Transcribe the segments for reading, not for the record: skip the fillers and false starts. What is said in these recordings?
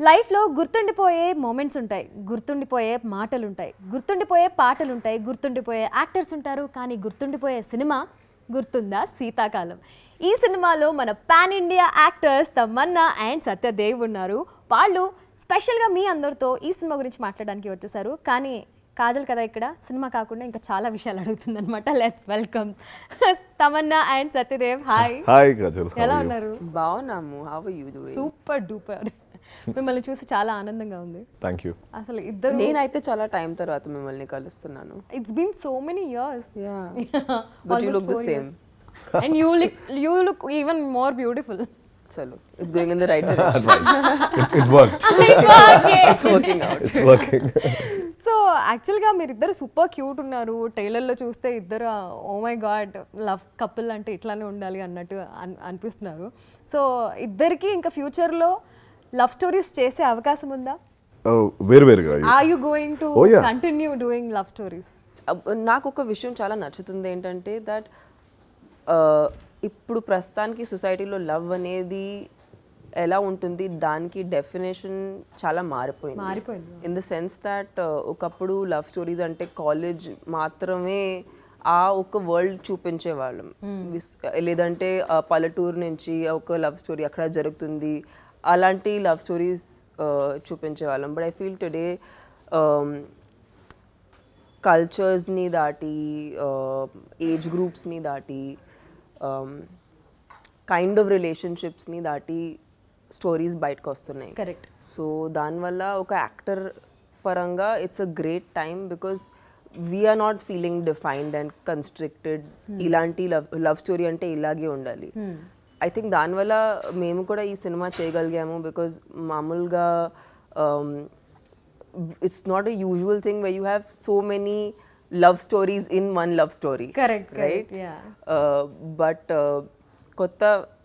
లైఫ్లో గుర్తుండిపోయే మూమెంట్స్ ఉంటాయి, గుర్తుండిపోయే మాటలు ఉంటాయి, గుర్తుండిపోయే పాటలు ఉంటాయి, గుర్తుండిపోయే యాక్టర్స్ ఉంటారు. కానీ గుర్తుండిపోయే సినిమా గుర్తుందా శీతాకాలం. ఈ సినిమాలో మన pan India actors Tamannaah and Satyadev ఉన్నారు. వాళ్ళు స్పెషల్గా మీ అందరితో ఈ సినిమా గురించి మాట్లాడడానికి వచ్చేసారు. కానీ కాజల్ కదా ఇక్కడ సినిమా కాకుండా ఇంకా చాలా విషయాలు అడుగుతుంది అనమాట. Let's welcome Tamannaah and Satyadev. Hi. Hi Kajal, ఎలా ఉన్నారు? బాగున్నాము. How are you doing? Super duper. మిమ్మల్ని చూసి చాలా ఆనందంగా ఉంది. Thank you. అసలు ఇద్దరు నేనైతే చాలా టైం తర్వాత మిమ్మల్ని కలుస్తున్నాను. It's been so many years. But you look the same and you look even more beautiful. చలో, it's going in the right direction. It worked. It's working out. It's working. So యాక్చువల్గా మీరిద్దరు super cute ఉన్నారు. ట్రైలర్లో చూస్తే ఇద్దరు oh my god love couple అంటే ఇట్లానే ఉండాలి అన్నట్టు అనిపిస్తున్నారు. సో ఇద్దరికి ఇంకా ఫ్యూచర్లో లవ్ స్టోరీస్ చేసే అవకాశం ఉందా? వేరువేరుగా. Are you going to continue doing love stories? నాకు ఒక విషయం చాలా నచ్చుతుంది ఏంటంటే దట్ ఇప్పుడు ప్రస్తుతానికి సొసైటీలో లవ్ అనేది ఎలా ఉంటుంది, దానికి డెఫినేషన్ చాలా మారిపోయింది. ఇన్ ద సెన్స్ దట్ ఒకప్పుడు లవ్ స్టోరీస్ అంటే కాలేజ్ మాత్రమే ఆ ఒక వరల్డ్ చూపించేవాళ్ళం. లేదంటే పల్లెటూరు నుంచి ఒక లవ్ స్టోరీ అక్కడ జరుగుతుంది, అలాంటి లవ్ స్టోరీస్ చూపించేవాళ్ళం. బట్ ఐ ఫీల్ టుడే కల్చర్స్ని దాటి, ఏజ్ గ్రూప్స్ని దాటి, కైండ్ ఆఫ్ రిలేషన్షిప్స్ని దాటి స్టోరీస్ బయటకు వస్తున్నాయి. కరెక్ట్. సో దానివల్ల ఒక యాక్టర్ పరంగా it's a great time because we're not feeling defined and constricted. ఇలాంటి లవ్ స్టోరీ అంటే ఇలాగే ఉండాలి. ఐ థింక్ దానివల్ల మేము కూడా ఈ సినిమా చేయగలిగాము బికాజ్ మామూలుగా it's not a usual thing where you have so many love stories in one love story. Correct, right. But కొత్త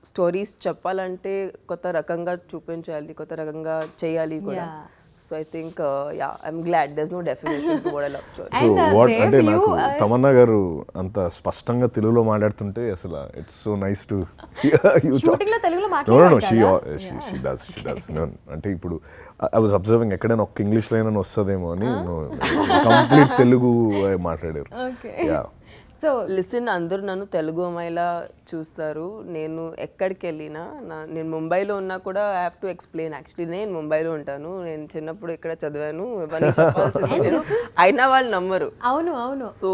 స్టోరీస్ చెప్పాలంటే కొత్త రకంగా చూపించాలి, కొత్త రకంగా చేయాలి కూడా. So I think I'm glad there is no definition to what a love story. So what అంటే నాకు తమన్నా గారు అంత స్పష్టంగా తెలుగులో మాట్లాడుతుంటే అసలు it's so nice to shooting లో తెలుగులో మాట్లాడారు. షీ డస్ అంటే ఇప్పుడు ఐ వాజ్ అబ్జర్వింగ్ ఎక్కడైనా ఒక్క ఇంగ్లీష్ లైన్ అని వస్తుందేమో అని కంప్లీట్ తెలుగు మాట్లాడారు. సో లిసన్, అందరూ నన్ను తెలుగు అమ్మాయిలా చూస్తారు. నేను ఎక్కడికి వెళ్ళినా, నేను ముంబైలో ఉన్నా కూడా I have to explain. Actually నేను ముంబైలో ఉంటాను, నేను చిన్నప్పుడు ఇక్కడ చదివాను, ఇవన్నీ చెప్పాల్సింది నేను, అయినా వాళ్ళు నమ్మరు. అవును అవును. సో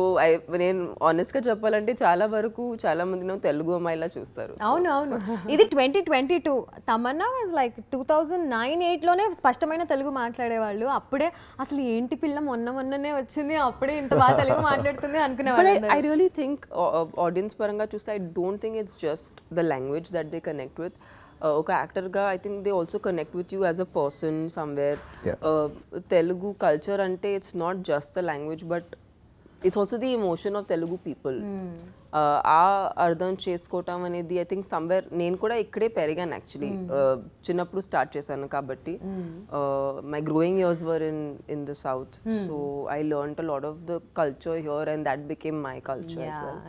నేను ఆనెస్ట్గా చెప్పాలంటే చాలా వరకు చాలా మంది నేను తెలుగు అమ్మాయిలా చూస్తారు. అవును అవును. ఇది 2022. తమన్నా వాజ్ లైక్ 2009-8లోనే స్పష్టమైన తెలుగు మాట్లాడేవాళ్ళు. అప్పుడే అసలు ఏంటి పిల్ల మొన్ననే వచ్చింది, అప్పుడే ఇంత బాగా తెలుగు మాట్లాడుతుంది అనుకునేవాళ్ళు. I really think audience paranga chuste, I don't think it's just the language that they connect with. Oka actor ga I think they also connect with you as a person somewhere. Telugu culture ante it's not just the language but it's also the emotion of Telugu people. ఆ అర్థం చేసుకోవటం అనేది I think somewhere నేను కూడా ఇక్కడే పెరిగాను actually. చిన్నప్పుడు start చేశాను కాబట్టి my growing years were in the south. So I learned a lot of the culture here and that became my culture as well.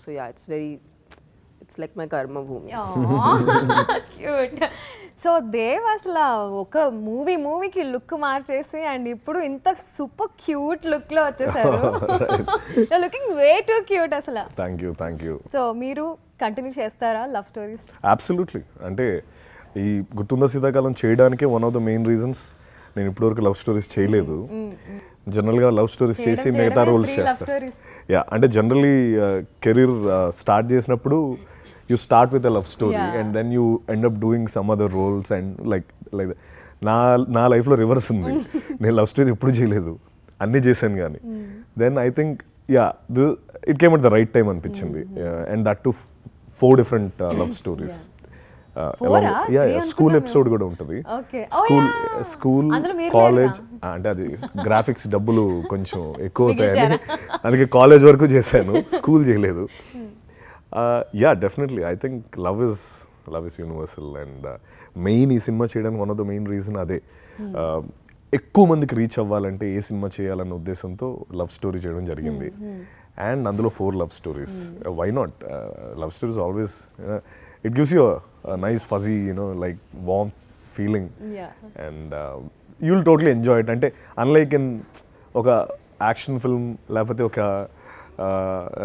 So yeah, it's like my కర్మ భూమి. Cute. So Dev అసలు ఒక మూవీకి look మార్చేసి and ఇప్పుడు ఇంత super cute look లో వచ్చేసారు. లుకింగ్ వే టూ క్యూట్ అసలు. Thank you. సో మీరు కంటిన్యూ చేస్తారా లవ్ స్టోరీస్? అబ్సల్యూట్లీ. అంటే ఈ గుర్తుందా శీతాకాలం చేయడానికే one of the main reasons. నేను ఇప్పటివరకు లవ్ స్టోరీస్ చేయలేదు. జనరల్గా లవ్ స్టోరీస్ చేసి మిగతా రోల్స్ చేస్తాను. యా, అంటే జనరల్లీ కెరీర్ స్టార్ట్ చేసినప్పుడు you start with a love story and then you end up doing some other roles and like నా లైఫ్లో రివర్స్ ఉంది. నేను లవ్ స్టోరీ ఎప్పుడు చేయలేదు, అన్నీ చేశాను. కానీ then I think it came at the right time అనిపించింది. And that to 4 different love stories. School episode కూడా ఉంటుంది. స్కూల్ కాలేజ్ అంటే అది గ్రాఫిక్స్ డబ్బులు కొంచెం ఎక్కువ అవుతాయని అందుకే కాలేజ్ వరకు చేశాను, స్కూల్ చేయలేదు. Definitely I think love is universal and main ఈ సినిమా చేయడానికి one of the main reason అదే. ఎక్కువ మందికి రీచ్ అవ్వాలంటే ఏ సినిమా చేయాలన్న ఉద్దేశంతో లవ్ స్టోరీ చేయడం జరిగింది. అండ్ అందులో 4 love stories. Why not? Love stories always it gives you a nice fuzzy, like warm feeling. Yeah. And you'll totally enjoy it. అంటే unlike in ఒక యాక్షన్ ఫిల్మ్ లేకపోతే ఒక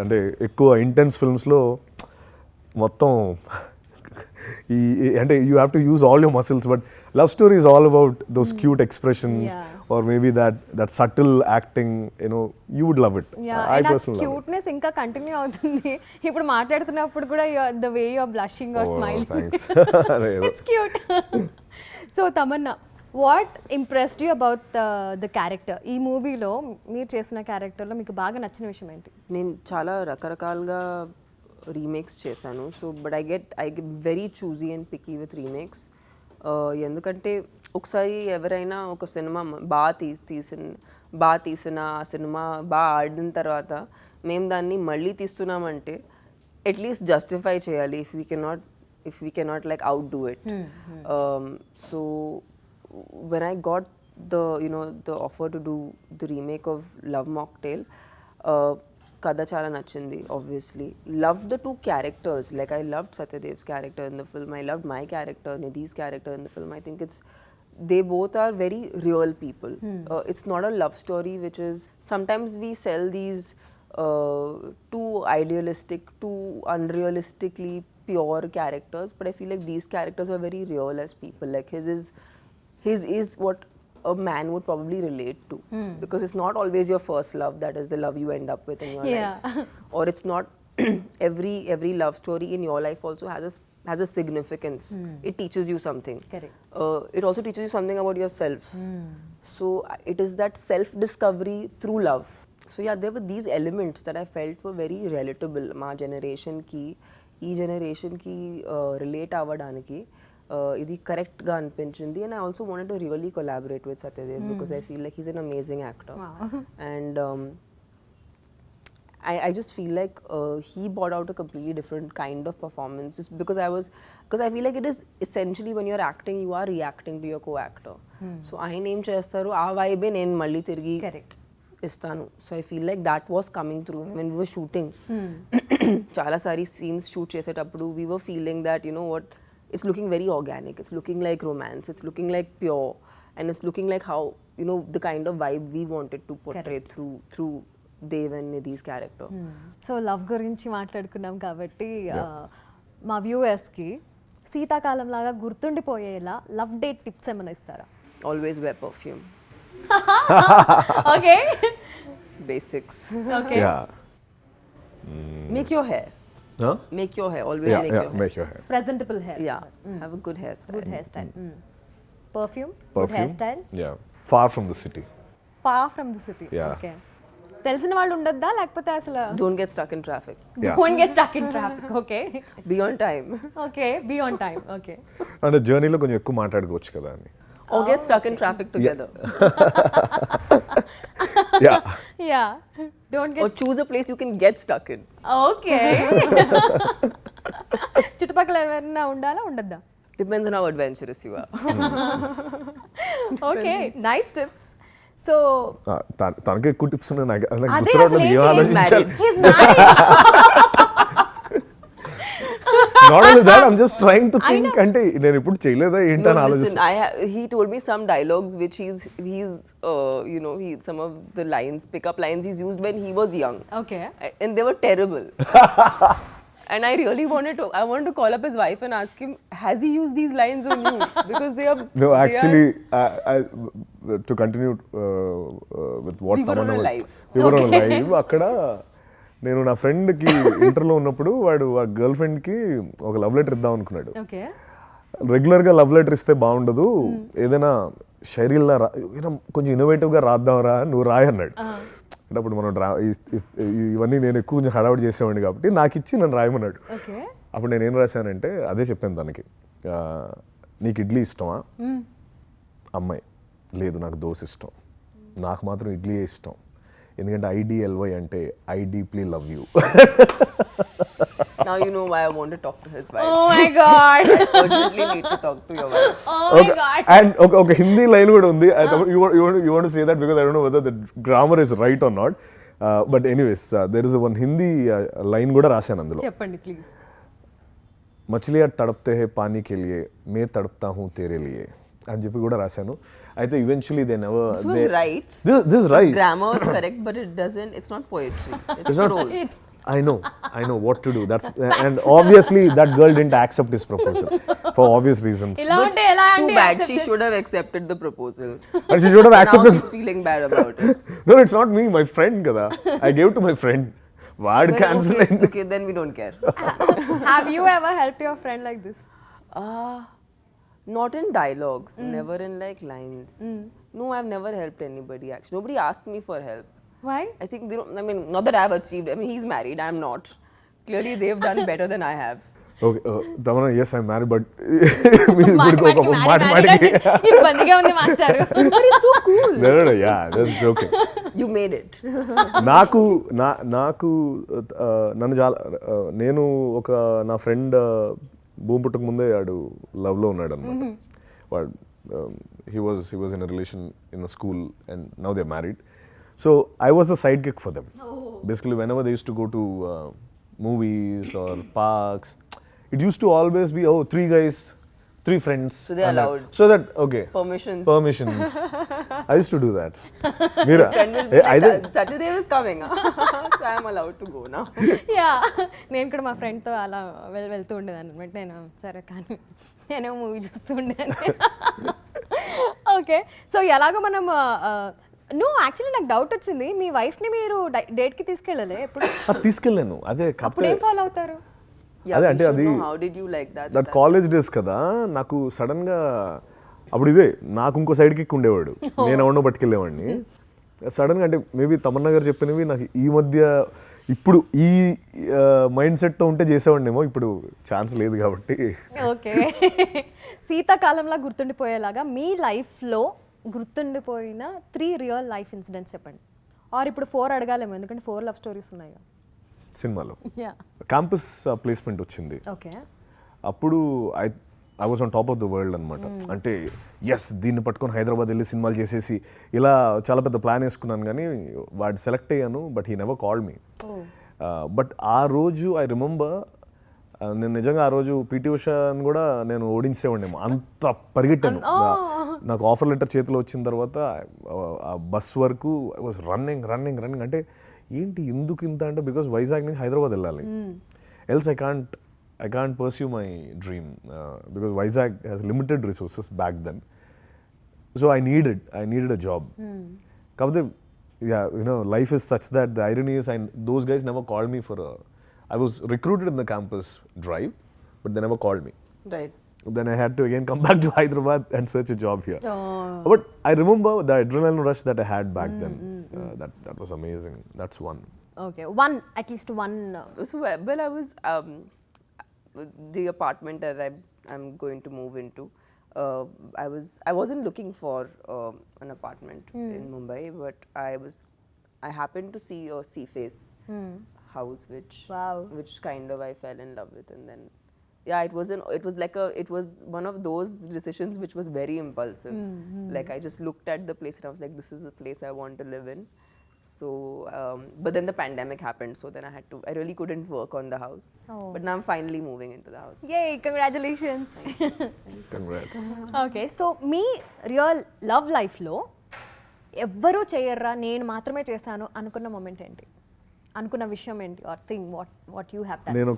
అంటే ఎక్కువ ఇంటెన్స్ ఫిల్మ్స్లో మొత్తం అంటే you have to use all your muscles, but love story is all about those cute expressions or maybe that subtle acting, you would love it. I personally love it. Cuteness ఇంకా continue అవుతుంది ఇప్పుడు మాట్లాడుతున్నప్పుడు కూడా the way you are blushing or smiling, it's cute. So Tamannaah, what impressed you about the character? ఈ మూవీలో మీరు చేసిన క్యారెక్టర్లో మీకు బాగా నచ్చిన విషయం ఏంటి? నేను చాలా రకరకాలుగా రీమేక్స్ చేశాను. So but I get very choosy and picky with remakes. ఎందుకంటే ఒకసారి ఎవరైనా ఒక సినిమా బాగా తీసిన ఆ సినిమా బాగా ఆడిన తర్వాత మేము దాన్ని మళ్ళీ తీస్తున్నామంటే అట్లీస్ట్ జస్టిఫై చేయాలి. If we cannot like out do it. So when I got the offer to do the remake of Love Mocktail, kada chala nachindi, obviously. Loved the two characters. Like I loved Satyadev's character in the film. I loved my character, Nidhi's character in the film. I think they both are very real people. It's not a love story, which is, sometimes we sell these too idealistic, too unrealistically pure characters, but I feel like these characters are very real as people. Like his is what a man would probably relate to, because it's not always your first love that is the love you end up with in your life, or it's not every love story in your life also has a significance. It teaches you something. Correct. It also teaches you something about yourself. So it is that self discovery through love. So yeah, there were these elements that I felt were very relatable. Ma generation ki relate avvadaniki ఇది కరెక్ట్గా అనిపించింది. And I also wanted to really collaborate with Satyadev because I feel like he's an amazing actor. And I just feel like he brought out a completely different kind of performance, just because I feel like it is essentially when you're acting, you are reacting to your co-actor. So ఆయన ఏం చేస్తారు ఆ వైబే నేను మళ్ళీ తిరిగి ఇస్తాను. So I feel like that was coming through when we were shooting. చాలా సారి scenes shoot చేసేటప్పుడు we were feeling that what, it's looking very organic, it's looking like romance, it's looking like pure, and it's looking like how the kind of vibe we wanted to portray through Dev and Nidhi's character. So love గురించి మాట్లాడుకున్నాం కాబట్టి మా వ్యూవర్స్కి శీతాకాలం లాగా గుర్తుండిపోయేలా love date tips ఏమైనా ఇస్తారా? Always wear perfume. Okay. Basics. Okay. Yeah. Make your hair. Huh? Make your hair. Always make your hair. Make your hair. Presentable hair. Yeah. Have a good hairstyle. Good hairstyle. Perfume. Good hairstyle. Yeah. Far from the city. Far from the city. Yeah. Okay. తెలిసిన వాళ్ళు ఉండొద్దా లేకపోతే అసలు? Don't get stuck in traffic. Don't get stuck in traffic. Okay. Be on time. Okay. Be on time. Okay. అంటే జర్నీలో కొంచెం ఎక్కువ మాట్లాడుకోవచ్చు కదా అని. Or get stuck in traffic together. Yeah. Yeah. Don't get. Or choose a place you can get stuck in. Okay. చుట్టుపక్కల ఎవరైనా ఉండాలా ఉండద్దా? Depends on how adventurous you are. Okay. Nice tips. So తనకే ఎక్కువ టిప్స్ ఉన్నాయి. నాకు అదే గుర్తురావట్లేదు ఏం ఆలోచించాలి. He's married. Not only that, I'm just trying to think. అంటే నేను ఇప్పుడు చేయలేదా ఏంటని ఆలోచిస్తాను. He told me some dialogues which he's some of the pickup lines he's used when he was young. Okay. And they were terrible. And I really wanted to call up his wife and ask him, has he used these lines on you? Because they are... No, actually, to continue with what Tamanna was... We were on live. అక్కడ నేను నా ఫ్రెండ్కి ఇంటర్లో ఉన్నప్పుడు వాడు ఆ girl ఫ్రెండ్కి ఒక లవ్ లెటర్ ఇద్దాం అనుకున్నాడు. రెగ్యులర్గా లవ్ లెటర్ ఇస్తే బాగుండదు, ఏదైనా శైలిలా కొంచెం ఇన్నోవేటివ్గా రాద్దాంరా, నువ్వు రాయి అన్నాడు. అంటే అప్పుడు మనం ఇవన్నీ నేను ఎక్కువ కొంచెం హడావుడి చేసేవాడిని కాబట్టి నాకు ఇచ్చి నన్ను రాయమన్నాడు. అప్పుడు నేను ఏం రాశానంటే అదే చెప్పాను తనకి, నీకు ఇడ్లీ ఇష్టమా? అమ్మాయి, లేదు నాకు దోశ ఇష్టం. నాకు మాత్రం ఇడ్లీయే ఇష్టం, ఎందుకంటే IDLY అంటే I deeply love you. Now you know why I want to talk to his wife. Oh my God. I urgently need to talk to your wife. Oh my God. And okay, Hindi line కూడా ఉంది. You want to say that because I don't know whether the grammar is right or not. But anyways, there is one Hindi line కూడా రాశాను అందులో. చెప్పండి please. మచిలియా తడప్తే హే పానీ కే లియే మే తడప్తా హూ తేరే లియే అని చెప్పి కూడా రాశాను. అయితే eventually they never This was right. this is right. Grammar is correct, but it doesn't. It's not poetry. It's not- prose. I know what to do. That's and obviously that girl didn't accept his proposal for obvious reasons. ఇలా ఉంటే ఎలా Too అండి bad. She should have accepted the proposal. But she should have Now accepted. she's feeling bad about it. No, it's not me, my friend kada. I gave to my friend. Word Then cancel. okay, then we don't care. Have you ever help your friend like this? Not in dialogues, never in like lines. No, I've never helped anybody actually. Nobody asked me for help. Why? I think they don't, I mean, not that I've achieved. I mean, he's married, I'm not. Clearly, they've done better than I have. Okay, Damana, yes, I'm married, but mathematically. ఇబ్బందిగా ఉంది master. But it's so cool. No, yeah, that's joking. You made it. నాకు నన్ను చాలా నేను ఒక నా friend భూమి పుట్టక ముందే వాడు లవ్లో ఉన్నాడు అనమాట. వాడు he was in a relation in a school and now they're married. So I was the sidekick for them. Basically, whenever they used to go to movies or parks, it used to always be, 3 guys, 3 friends. So they're and that. allowed. So that, okay. Permissions. I used to do that. Mira, Friend will be like, Saturday is coming. So I'm allowed to go now. Yeah, నేను కూడా మా ఫ్రెండ్తో అలా వెళ్తూ ఉండేదాన్ని అనమాట. నేను సరే కానీ నేను మూవీ చూస్తూ ఉండేదాన్ని. ఓకే, సో ఎలాగో మనం యాక్చువల్లీ నాకు డౌట్ వచ్చింది, మీ వైఫ్ని మీరు డేట్కి తీసుకెళ్ళలే ఎప్పుడు? తీసుకెళ్ళాను. అదే అప్పుడు ఏం ఫాలో అవుతారు? Yeah, అదే we అంటే should అది know how did you like that? That college days కదా, నాకు సడన్గా అప్పుడు ఇదే నాకు ఇంకో సైడ్ కిక్ ఉండేవాడు, నేను ఎవరినో పట్టుకెళ్ళేవాడిని. సడన్గా అంటే మేబీ తమన్నా గారు చెప్పినవి నాకు ఈ మధ్య ఇప్పుడు ఈ మైండ్ సెట్తో ఉంటే చేసేవాడినేమో, ఇప్పుడు ఛాన్స్ లేదు కాబట్టి. ఓకే, శీతాకాలంలో గుర్తుండిపోయేలాగా మీ లైఫ్లో గుర్తుండిపోయిన 3 రియల్ లైఫ్ ఇన్సిడెంట్స్ చెప్పండి. ఆర్ ఇప్పుడు 4 అడగాలేమో, ఎందుకంటే 4 లవ్ స్టోరీస్ ఉన్నాయి. సినిమాలో యా, క్యాంపస్ ప్లేస్మెంట్ వచ్చింది. ఓకే. అప్పుడు I was on top of the world అనమాట. అంటే ఎస్, దీన్ని పట్టుకొని హైదరాబాద్ వెళ్ళి సినిమాలు చేసేసి ఇలా చాలా పెద్ద ప్లాన్ వేసుకున్నాను, కానీ వాడు సెలెక్ట్ అయ్యాను. But he never called me. But ఆ రోజు ఐ రిమెంబర్, నేను నిజంగా ఆ రోజు పీటీ ఉషాని కూడా నేను ఓడించేవాడినేమో, అంత పరిగెట్టాను. నాకు ఆఫర్ లెటర్ చేతిలో వచ్చిన తర్వాత ఆ బస్ వరకు ఐ వాజ్ రన్నింగ్. అంటే ఏంటి ఎందుకు ఇంత అంటే, బికాస్ వైజాగ్ నుంచి హైదరాబాద్ వెళ్ళాలి, else I can't pursue my dream, because Vizag has limited resources back then. So I needed a job. కాకపోతే life is such that the irony is those guys never called me I was recruited in the campus drive, but they never called me. Right. Then I had to again come back to Hyderabad and search a job here. But I remember the adrenaline rush that I had back then. That was amazing. That's one. Okay, at least one. So well, I was the apartment that I'm going to move into. I wasn't looking for an apartment in Mumbai, but I happened to see a Seaface house, which kind of I fell in love with, and then yeah, it was one of those decisions which was very impulsive. Like I just looked at the place and I was like, this is the place I want to live in. So but then the pandemic happened, so then I really couldn't work on the house. But now I'm finally moving into the house. Yay, congratulations. Congrats. Okay, so మీ real love లైఫ్లో ఎవ్వరూ చేయర్రా నేను మాత్రమే చేశాను అనుకున్న moment ఏంటి, అనుకున్న విషయం ఏంటి, or thing what you have done? నన్ను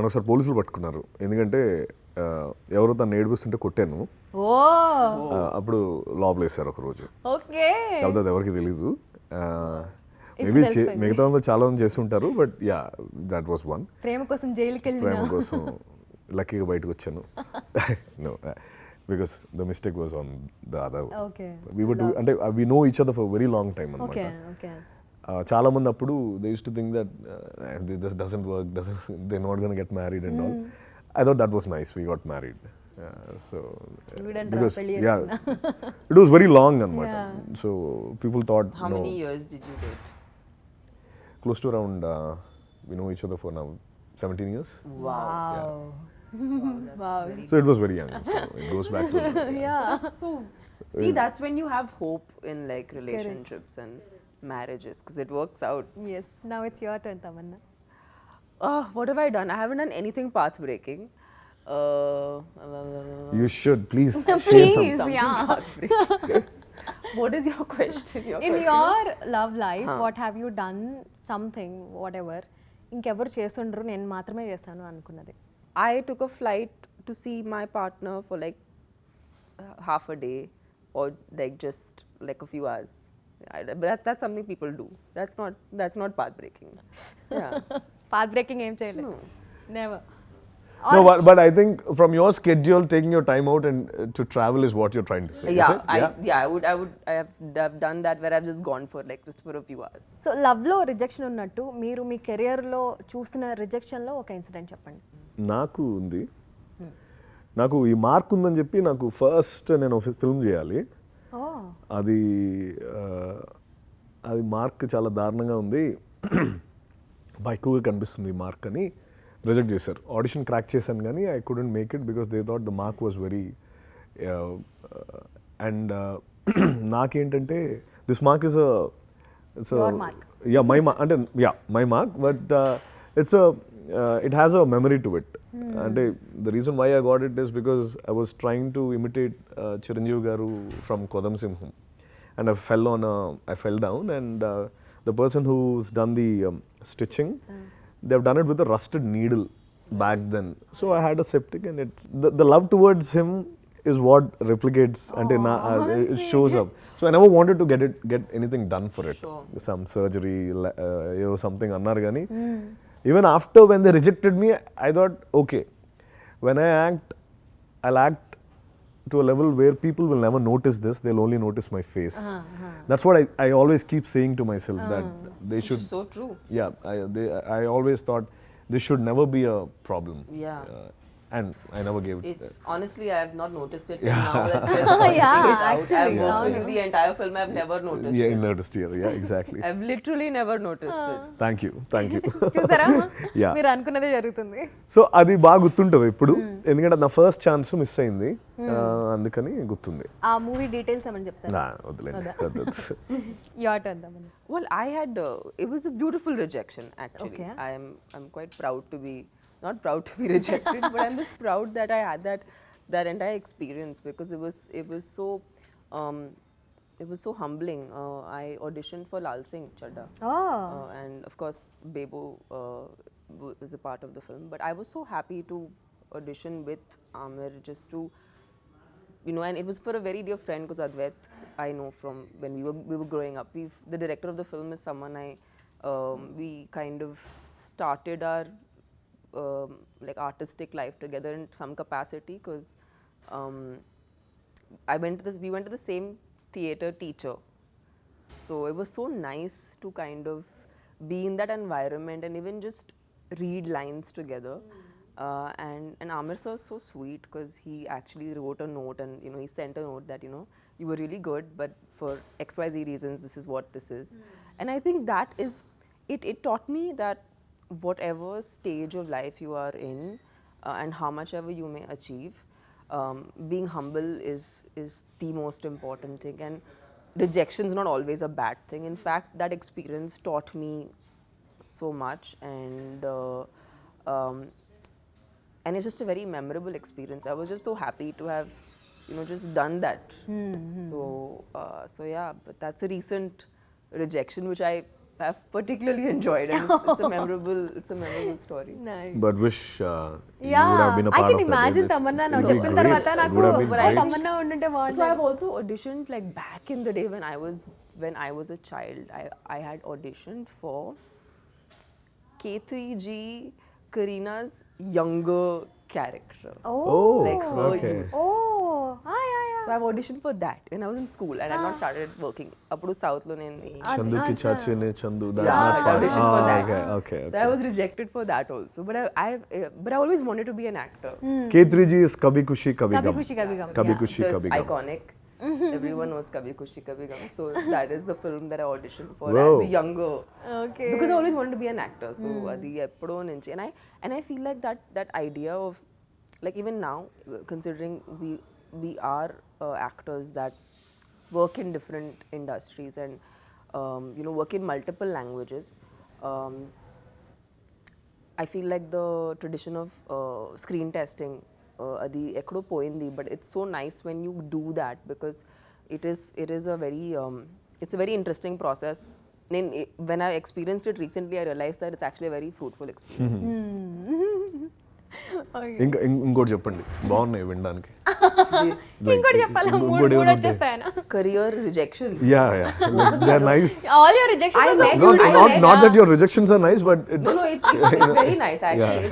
ఒకసారి పోలీసులు పట్టుకున్నారు, ఎందుకంటే ఎవరో తను ఏడిపిస్తుంటే కొట్టాను. అప్పుడు లోపల వేశారు ఒక రోజు. ఓకే, కాకపోతే అది ఎవరికి తెలీదు. మేబీ మిగతా చాలా మంది చేసి ఉంటారు, but yeah, that was one. ప్రేమ కోసం జైలుకి వెళ్ళి ప్రేమ కోసం లక్కీగా బయటకు వచ్చాను. No, because the mistake was on the other. అంటే we know each other for very long time అనమాట. చాలా మంది అప్పుడు they use to think that this doesn't work, they not gonna get married and all. I thought that was nice. We got married. So because yeah, it was very long anamata. So people thought, how many years did you date? Close to around we know each other for now 17 years. Wow. Wow. So it was very young. So it goes back to That's so see, that's when you have hope in like relationships and marriages, because it works out. Yes, now it's your turn, Tamanna. What have I done? I haven't done anything path breaking. You should please share Please, some. yeah. Path breaking. What is your question? In your love life, what have you done something, whatever, ఇంకెవరు చేసుండ్రు నేను మాత్రమే చేశాను అనుకున్నది. I took a flight to see my partner for like half a day or like just like a few hours. But that's something people do. That's not path breaking. Yeah. Path breaking ఏం చేయలేదు. Never. No, but I think from your schedule, taking your time out and to travel is what you're trying to say. Yeah, is it? I've done that where I've just gone for like just for a few hours. So లవ్లో rejection ఉన్నట్టు మీరు మీ కెరియర్లో చూసిన రిజెక్షన్లో ఒక incident చెప్పండి. నాకు ఉంది. నాకు ఈ మార్క్ ఉందని చెప్పి నాకు ఫస్ట్ నేను ఫిల్మ్ చేయాలి. అది అది మార్క్ చాలా దారుణంగా ఉంది, ఎక్కువగా కనిపిస్తుంది ఈ మార్క్ అని రిజెక్ట్ చేశారు. ఆడిషన్ క్రాక్ చేశాను కానీ I couldn't make it because they thought the mark was very and నాకేంటంటే this mark is my mark అంటే my mark but it has a memory to it. అంటే the reason why I got it is because I was trying to imitate Chiranjeevi garu from కొదం సింహం and I fell down and the person who's done the stitching, they've done it with a rusted needle back then. So I had a septic and it's the love towards him is what replicates and it shows up. So I never wanted to get anything done for it. Sure. Some surgery, something annar gani. Even after when they rejected me, I thought, okay, when I act, I'll act to a level where people will never notice this, they'll only notice my face. That's what I always keep saying to myself, that they should. Which is so true. Yeah, I always thought this should never be a problem. Yeah. And I never gave it. It's honestly, I have not noticed it till now that we're pointing Yeah, it out. actually, I've worked with you the entire film. I've never noticed Yeah, it. you noticed here. Yeah, exactly. I've literally never noticed it. Thank you. చూసారా Yeah. మీరు అనుకున్నదే జరుగుతుంది. So అది బాగా గుర్తుంటుంది ఇప్పుడు, ఎందుకంటే నా ఫస్ట్ ఛాన్స్ మిస్ అయింది, అందుకని గుర్తుంది. ఆ మూవీ డీటెయిల్స్ ఏమని చెప్తారా? వదిలేండి. Your turn Thaman. Well, I had it was a beautiful rejection actually. Okay. I'm quite proud to be not proud to be rejected, but I'm just proud that I had that entire experience because it was so humbling. I auditioned for Lal Singh Chadda, and of course Bebo was a part of the film. But I was so happy to audition with Amir just to, you know, and it was for a very dear friend because Advait I know from when we were growing up. The director of the film is someone we kind of started our like artistic life together in some capacity because we went to the same theatre teacher, so it was so nice to kind of be in that environment and even just read lines together. And Amir sir is so sweet because he actually wrote a note and, you know, he sent a note that, you know, you were really good but for XYZ reasons this is what this is. And I think that is it taught me that whatever stage of life you are in and how much ever you may achieve, being humble is the most important thing, and rejection is not always a bad thing. In fact, that experience taught me so much, and it's just a very memorable experience. I was just so happy to have, you know, just done that. So yeah, but that's a recent rejection which I have particularly enjoyed, and it's a memorable story. Nice. But wish you Yeah, would have been a I part can of that. imagine Tamanna now It would be చెప్పిన great. తర్వాత It నాకు would have been great. Tamanna ఉండుంటే So బాగుంటుంది. I've also auditioned like back in the day when I was a child. I had auditioned for K3G, Karina's younger character. Oh. Like her okay. youth. Oh, yeah. So I've auditioned for that when I was in school and I've not started working. Appudu South lo nenu. Chanduki chachine chandu. Yeah, I auditioned for that. Okay. So I was rejected for that also. But I always wanted to be an actor. K3G is Kabhi Khushi Kabhi Kabhi Gum. Khushi Kabhi Gum, Kabhi yeah. Khushi So it's Kabhi Gum. iconic. Everyone knows Kabhi Khushi Kabhi Gum. So that is the film that I auditioned for. Wow. And the younger. Okay. Because I always wanted to be an actor. So adi eppudo nunchi. And I feel like that idea of, like, even now, considering we are actors that work in different industries and you know, work in multiple languages. I feel like the tradition of screen testing adi ekkodo poyindi, but it's so nice when you do that because it is a very it's a very interesting process. When I experienced it recently, I realized that it's actually a very fruitful experience. ఇంకా ఇంకోటి చెప్పండి, బాగున్నాయి వినడానికి. This ఇంకోటి చెప్పాలా? మూడు ఇంకోటి మూడు ఏమైనా వచ్చేస్తాయన. career rejections. Yeah, they are nice. All your rejections I are met- so Not, beautiful. not that your rejections are nice, but it's No, it's very nice actually.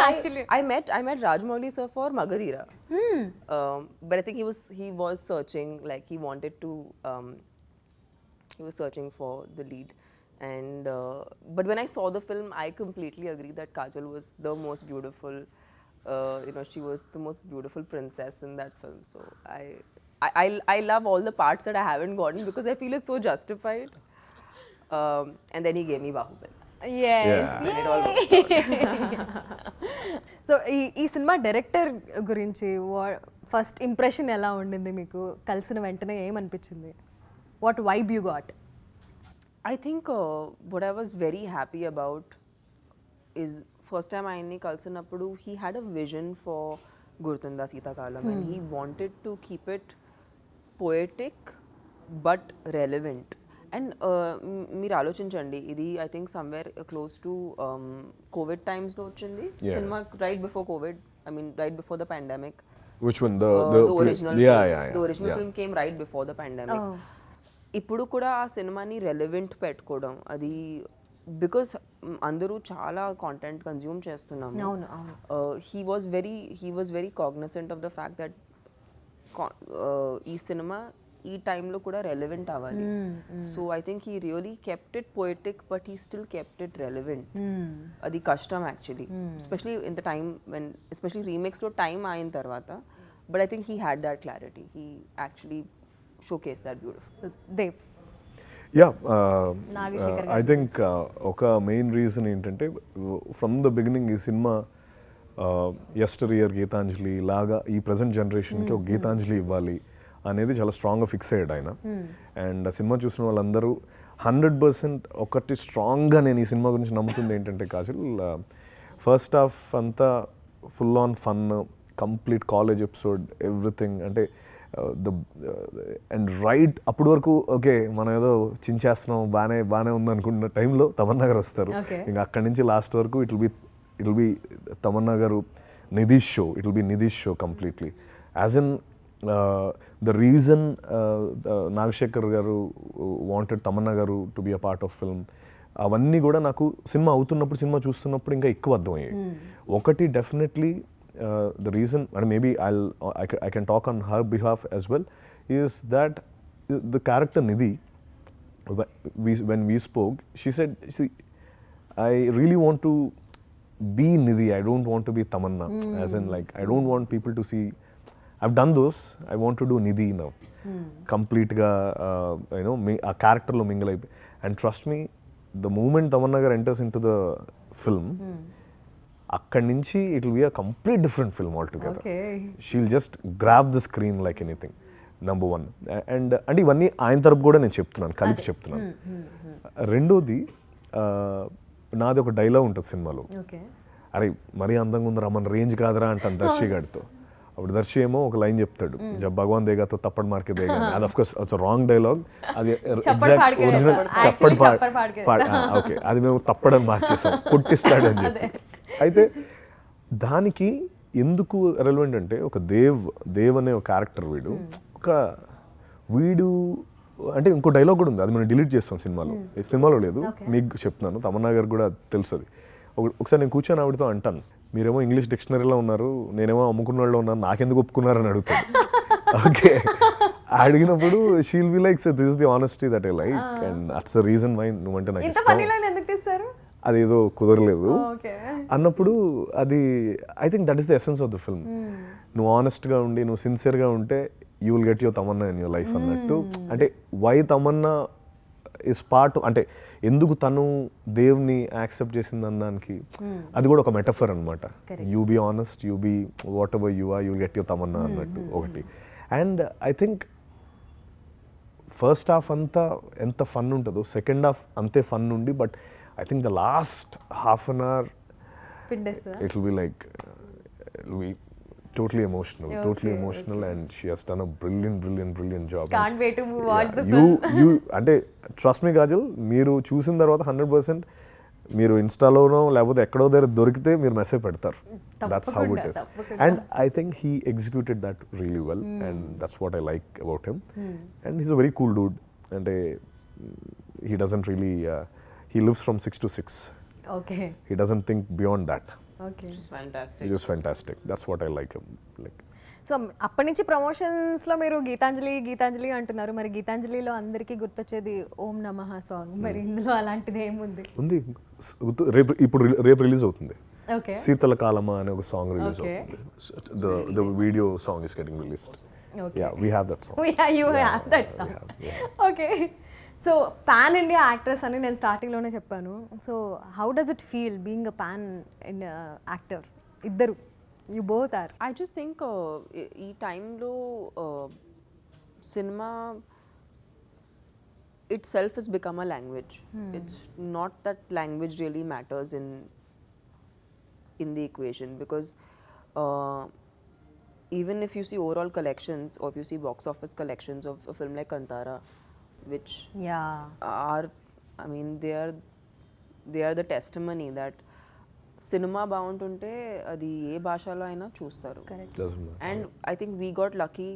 Actually. I met Rajmouli sir for Magadira. But I think he was searching, like he was searching for the lead. And but when I saw the film, I completely agree that Kajal was the most beautiful. She was the most beautiful princess in that film. So I love all the parts that I haven't gotten because I feel it's so justified. And then he gave me Bahubali. Yes. Yeah. And it all worked out. So ఈ cinema director గురించి first impression ఎలా ఉండింది మీకు? కలిసిన వెంటనే ఏమనిపించింది? What vibe you got? I think what I was very happy about is first time ఆయన్ని కలిసినప్పుడు he had a vision for Gurthunda Seetha kalam and he wanted to keep it poetic but relevant. And మీరు ఆలోచించండి, ఇది I think somewhere close to COVID times లో వచ్చింది cinema, right before COVID, I mean right before the pandemic. which one? The original film. Yeah. The original film came right before the pandemic. ఇప్పుడు కూడా ఆ సినిమాని relevant పెట్టుకోవడం, అది because అందరూ చాలా కాంటెంట్ కన్జ్యూమ్ చేస్తున్నాము. అవును, అవును. He was very cognizant of the fact that ఈ సినిమా ఈ టైంలో కూడా రెలెవెంట్ అవ్వాలి. So I think he really kept it poetic but he still kept it relevant. అది కష్టం actually, especially in the time when especially రీమేక్స్లో time అయిన తర్వాత. But I think he had that clarity. He actually showcase that beautiful. Dev. Yeah, Nagashekar I think ఒక main reason ఏంటంటే from the beginning ఈ cinema యస్టర్ year Gitanjali లాగా ఈ present జనరేషన్కి ఒక గీతాంజలి ఇవ్వాలి అనేది చాలా స్ట్రాంగ్గా ఫిక్స్ అయ్యాడు ఆయన. అండ్ ఆ సినిమా చూసిన వాళ్ళందరూ 100% ఒకటి స్ట్రాంగ్గా నేను ఈ సినిమా గురించి నమ్ముతుంది ఏంటంటే కాజల్, ఫస్ట్ హాఫ్ అంతా full on fun, complete college episode, everything. అంటే అండ్ రైట్ అప్పటి వరకు ఓకే మనం ఏదో చించేస్తున్నాం, బాగానే ఉంది అనుకున్న టైంలో తమన్నా గారు వస్తారు. ఇంకా అక్కడి నుంచి లాస్ట్ వరకు it will be Tamannaah garu నిధీష్ show completely. As in the reason Nagashekar garu wanted Tamannaah garu to be a part of film, అవన్నీ కూడా నాకు సినిమా అవుతున్నప్పుడు, సినిమా చూస్తున్నప్పుడు ఇంకా ఎక్కువ అర్థమయ్యాయి. ఒకటి definitely the reason, and maybe I can talk on her behalf as well, is that the character Nidhi, when we spoke, she said, see, I really want to be Nidhi, I don't want to be Tamanna. As in, like, I don't want people to see, I've done those, I want to do Nidhi now. Complete ga, a character lo mingle అయిపోయి. And trust me, the moment Tamanna gar enters into the film, అక్కడి నుంచి it will be a complete different film all together. She'll just grab the screen like anything, number one. And అంటే ఇవన్నీ ఆయన తరపు కూడా నేను చెప్తున్నాను, కలిపి చెప్తున్నాను. రెండోది, నాది ఒక డైలాగ్ ఉంటుంది సినిమాలో, అరే మరీ అందంగా ఉందిరా, మన రేంజ్ కాదురా అంటాను దర్శి గారితో. అప్పుడు దర్శి ఏమో ఒక లైన్ చెప్తాడు, జబ్ భగవాన్ దేగాతో తప్పడ్ మార్కే దేగా. అది of course it's wrong dialogue, అది ఎగ్జాక్ట్ ఒరిజినల్ చప్పడ్ ఓకే, అది మేము తప్పడని మార్చేసాం, పుట్టిస్తాడని చెప్పి. అయితే దానికి ఎందుకు రెలవెంట్ అంటే, ఒక దేవ్ అనే ఒక క్యారెక్టర్ వీడు అంటే ఇంకో డైలాగ్ కూడా ఉంది, అది మనం డిలీట్ చేస్తాం సినిమాలో లేదు, మీకు చెప్తున్నాను, తమన్నా గారు కూడా తెలుసు. అది ఒకసారి నేను కూర్చొని ఆవిడతో అంటాను, మీరేమో ఇంగ్లీష్ డిక్షనరీలో ఉన్నారు, నేనేమో అమ్ముకున్న వాళ్ళు ఉన్నాను, నాకెందుకు ఒప్పుకున్నారని అడుగుతాను. ఓకే, అడిగినప్పుడు she'll be like, this is the honesty that I like and that's the reason why నువ్వంటే నాకు ఇష్టం, అదేదో కుదరలేదు అన్నప్పుడు, అది I think that is the essence of the film. నువ్వు ఆనెస్ట్గా ఉండి, నువ్వు సిన్సియర్గా ఉంటే you will get your Tamannaah in your life అన్నట్టు. అంటే వై తమన్నా ఇస్ పార్ట్, అంటే ఎందుకు తను దేవుని యాక్సెప్ట్ చేసింది అన్నానికి అది కూడా ఒక మెటఫర్ అనమాట. You be honest, you be whatever you are, you will get your Tamannaah అన్నట్టు ఒకటి. And I think first half అంతా ఎంత ఫన్ ఉంటుందో సెకండ్ హాఫ్ అంతే ఫన్ ఉండి, but I think the last half an hour పిండేస్తుందా? it'll be like it'll be totally emotional and she has done a brilliant job. Can't wait to watch the you film. you అంటే trust me Kajal, మీరు చూసిన తర్వాత 100% మీరు ఇన్స్టాలోనో లేకపోతే ఎక్కడో దగ్గర దొరికితే మీరు మెసేజ్ పెడతారు. That's how it is. And I think he executed that really well and that's what I like about him. And he's a very cool Dude. అంటే he doesn't really he lives from 6 to 6. Okay. He doesn't think beyond that. Okay. Which is fantastic. He's just fantastic. That's what I like him. Like so అప్పటి నుంచి ప్రమోషన్స్లో మీరు గీతాంజలి అంటున్నారు. మరి గీతాంజలిలో అందరికీ గుర్తొచ్చేది ఓం నమః song. మరి ఇందులో అలాంటిది ఏముంది? ఉంది. రేపు రిలీజ్ అవుతుంది. ఓకే. శీతల కాలమా అనే ఒక సాంగ్ రిలీజ్ Okay. అవుతుంది. The video song is getting released. Okay. Yeah, we have that song. You have that song. ఓకే. సో పాన్ ఇండియా యాక్ట్రెస్ అని నేను స్టార్టింగ్లోనే చెప్పాను. So how does it feel being a pan India actor? ఇద్దరు, you both are. I just think ఈ టైంలో cinema itself has become a language. It's not that language really matters in the equation, because even if you see overall collections or if you see box office collections of a film like Kantara, which yeah. are, I mean, they are the testimony that cinema బాగుంటుంటే అది ఏ భాషలో అయినా చూస్తారు. Correct. Doesn't matter. And I think we got lucky.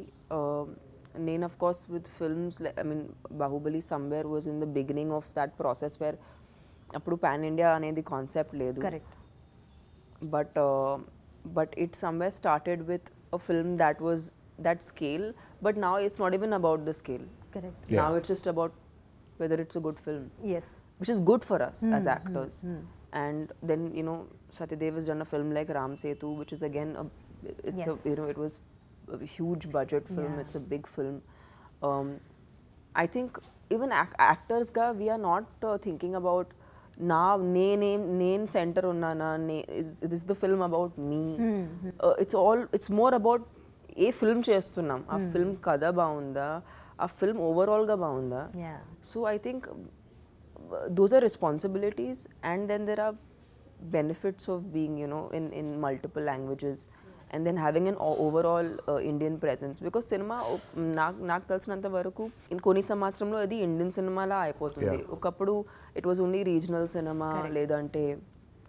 Nain, of course, with films, I mean, Bahubali somewhere was in the beginning of that process where appudu pan India anedi concept ledu. Correct. But it somewhere started with a film that was that scale, but now it's not even about the scale. Correct. Yeah. Now it's just about whether it's a good film, yes. which is good for us as actors. And then, you know, Satyadev has done a film like Ram Setu, which is again it's Yes. you know, it was a huge budget film. Yeah. It's a big film. I think even actors ga, we are not thinking about name center unnana, is this the film about me? It's more about a film చేస్తున్నాం, ఆ film కథ బాగుందా, ఆ film ఓవరాల్గా బాగుందా. Yeah. So I think those are responsibilities, and then there are benefits of being, you know, in multiple languages, and then having an overall Indian presence, because cinema నాకు తెలిసినంత వరకు కొన్ని సంవత్సరంలో అది ఇండియన్ సినిమాలా అయిపోతుంది. ఒకప్పుడు it was only regional cinema, లేదంటే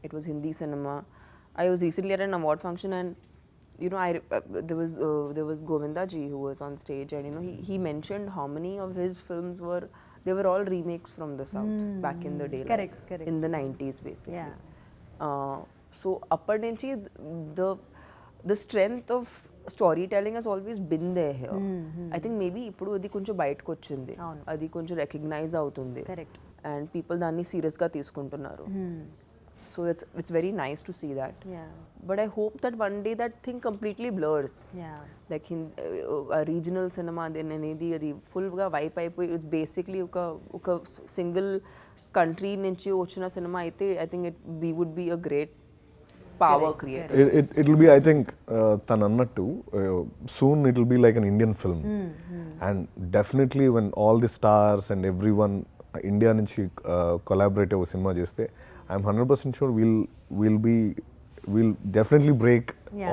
it was Hindi cinema. I was recently at an award function, and you know, there was Govinda ji who was on stage, and you know, he mentioned how many of his films they were all remakes from the south back in the day, Correct, like correct. in the 90s basically. Yeah. So appar nunchi the strength of storytelling has always been there here. I think maybe ippudu adi konచెం బయటకు వచ్చింది, అవును. అది కొంచెం recognise అవుతుంది, correct. and people దాన్ని serious గా తీసుకుంటున్నారు. So it's very nice to see that. Yeah. But I hope that one day that thing completely blurs. Yeah. Like in a regional cinema then అనేది అది ఫుల్గా వైప్ అయిపోయి basically ఒక single country నుంచి వచ్చిన సినిమా అయితే I think we would be a great power creator. It'll be, I think, తను అన్నట్టు soon it'll be like an Indian film. And definitely when all the stars and everyone India నుంచి collaborate ఒక cinema చేస్తే I'm 100% sure we'll definitely break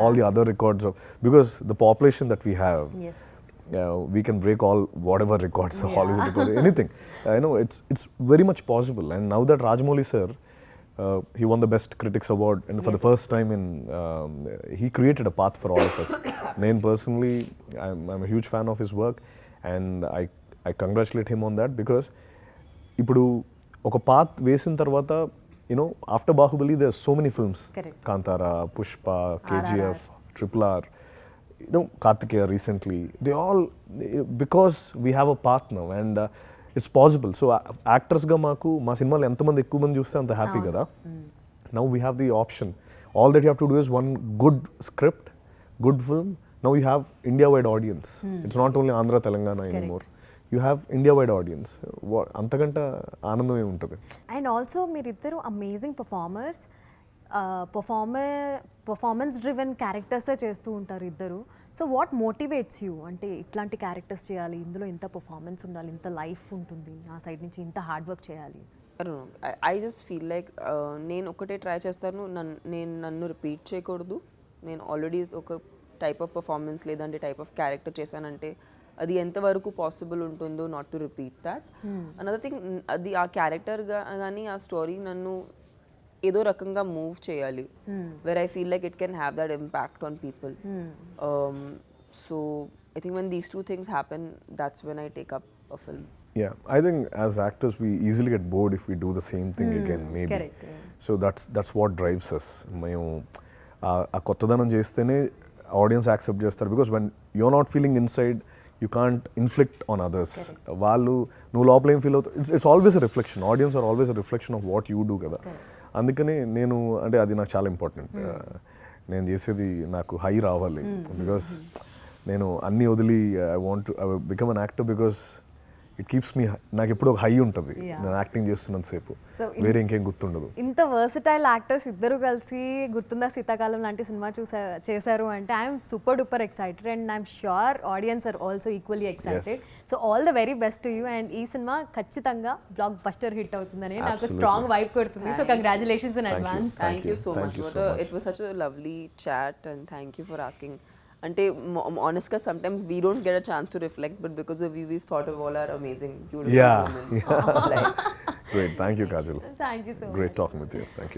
all the other records of, because the population that we have, yes. we can break all whatever records, Hollywood record, anything. I know it's very much possible. And now that Rajamouli sir, he won the Best Critics Award, and for the first time he created a path for all of us. Nain personally, I'm a huge fan of his work, and I congratulate him on that, because ఇప్పుడు ఒక path వేసిన తర్వాత, you know, after Bahubali there's so many films. Correct. Kantara, Pushpa, KGF, RRR, you know, Kartikeya recently, they all, because we have a path now, and it's possible. So actors ga maaku ma సినిమాలో ఎంతమంది ఎక్కువ మంది చూస్తే అంత happy కదా. Now we have the option. All that you have to do is one good script, good film. Now you have India-wide audience. It's not only Andhra, Telangana anymore. You have India-wide audience. అంతకంటే ఆనందం ఏముంటుంది. And also మీరిద్దరు amazing performers. Performance driven క్యారెక్టర్సే చేస్తూ ఉంటారు ఇద్దరు. So what motivates you? అంటే ఇట్లాంటి characters చేయాలి, ఇందులో ఇంత పర్ఫార్మెన్స్ ఉండాలి, ఇంత లైఫ్ ఉంటుంది, ఆ సైడ్ నుంచి ఇంత హార్డ్ వర్క్ చేయాలి. I don't know. I just feel like నేను ఒకటే ట్రై చేస్తాను, నేను నన్ను రిపీట్ చేయకూడదు. నేను ఆల్రెడీ ఒక టైప్ ఆఫ్ పర్ఫార్మెన్స్ లేదంటే టైప్ ఆఫ్ క్యారెక్టర్ చేశానంటే అది ఎంతవరకు పాసిబుల్ ఉంటుందో not to repeat that. Another thing, అది ఆ క్యారెక్టర్ కానీ ఆ స్టోరీ నన్ను ఏదో రకంగా మూవ్ చేయాలి, where I feel like it can have that impact on people. So I think when these two things happen, that's when I take up a film. Yeah, I think as actors we easily get bored if we do the same thing again, maybe. Correct, yeah. So that's what drives us. మేము ఆ కొత్తదనం చేస్తేనే audience accept చేస్తారు, because when you're not feeling inside you can't inflict on others. వాళ్ళు నువ్వు లోపల ఏం feel అవుతావు, it's always a reflection. Audience are always a reflection of what you do కదా. అందుకని నేను అంటే అది నాకు చాలా ఇంపార్టెంట్. నేను చేసేది నాకు హై రావాలి, బికాస్ నేను అన్నీ వదిలి I want become an actor, because it keeps me, నాకు ఎప్పుడు ఒక హై ఉంటుంది నేను యాక్టింగ్ చేస్తున్నంత సేపు, వేరే ఇంకేం గుర్తుండదు. ఇంత వర్సటైల్ యాక్టర్స్ ఇద్దరు కలిసి గుర్తుందా శీతాకాలం లాంటి సినిమా చేశారు అంటే I'm super duper excited and I'm sure audience are also equally excited. So all the very best to you and ఈ సినిమా ఖచ్చితంగా బ్లాక్ బస్టర్ హిట్ అవుతుందని నాకు స్ట్రాంగ్ వైబ్ కొడుతుంది. So congratulations in advance. Thank you so much. It was such a lovely chat and thank you for asking. అంటే honestly sometimes we don't get a chance to reflect, but because of you we've thought of all our amazing beautiful moments of life. Great, thank you Kajal. Thank you so much. Great talking with you. Thank you.